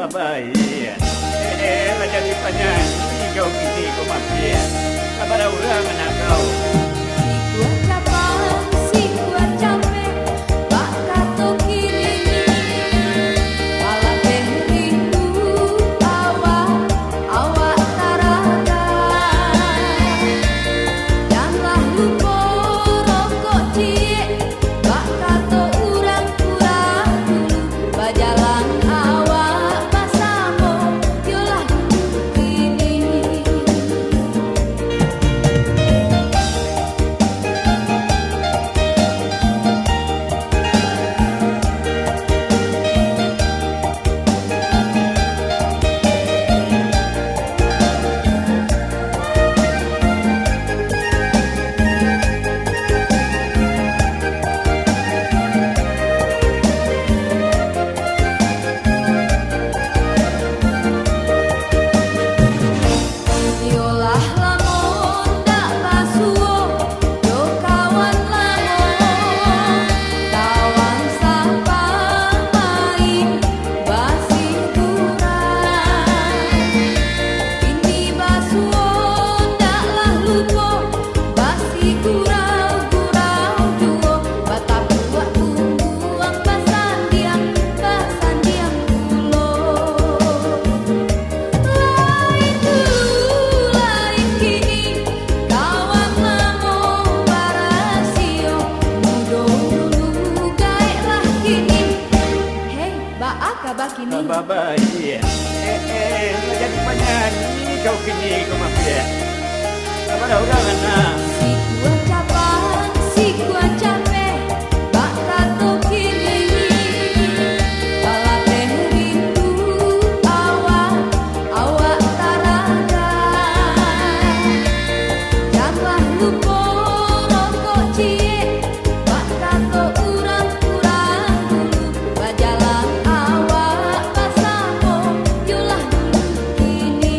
Baik, lah jadi penyanyi kau kini kau mampir. Kabar orang anak kau. Si gua capek, bak kato kini. Pala teh rindu, awak taraga. Janganlah lupa rokok ciek, bak kato urang dulu. Bajalan awak pasamo, yolah kini. Yolah lamun dak basuo, yo kawan lamun tawan sapa main basi kurang. Ini basuo daklah lupo basi kurang juo batap buat buang basan diam kulo. Lain kini kawan lamun barasio mudo dulu gaeklah kini. Hei, baak kabah kini. Baik, lah jadi penyanyi kau kini kau mampir. Kabar orang anak. Si gua capek, bak kato kini. Pala teh rindu, awak taraga. Janganlah lupa rokok ciek, bak kato urang dulu. Bajalan awak pasamo, yolah kini.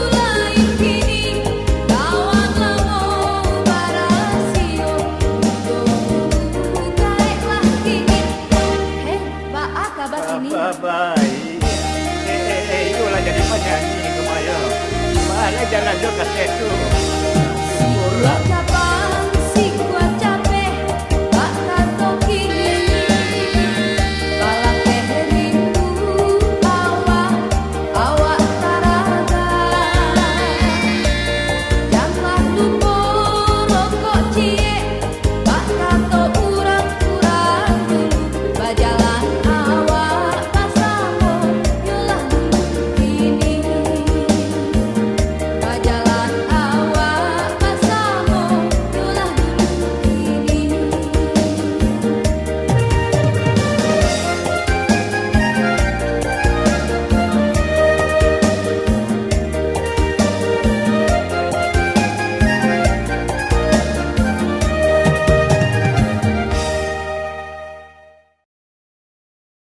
Lain kini kawan lamun barasio mudo gaeklah kini. Hei, baak kabah kini. Baik, itulah jadi penyanyi kemayo. Malah jalan juga kasetu. Si gua capek.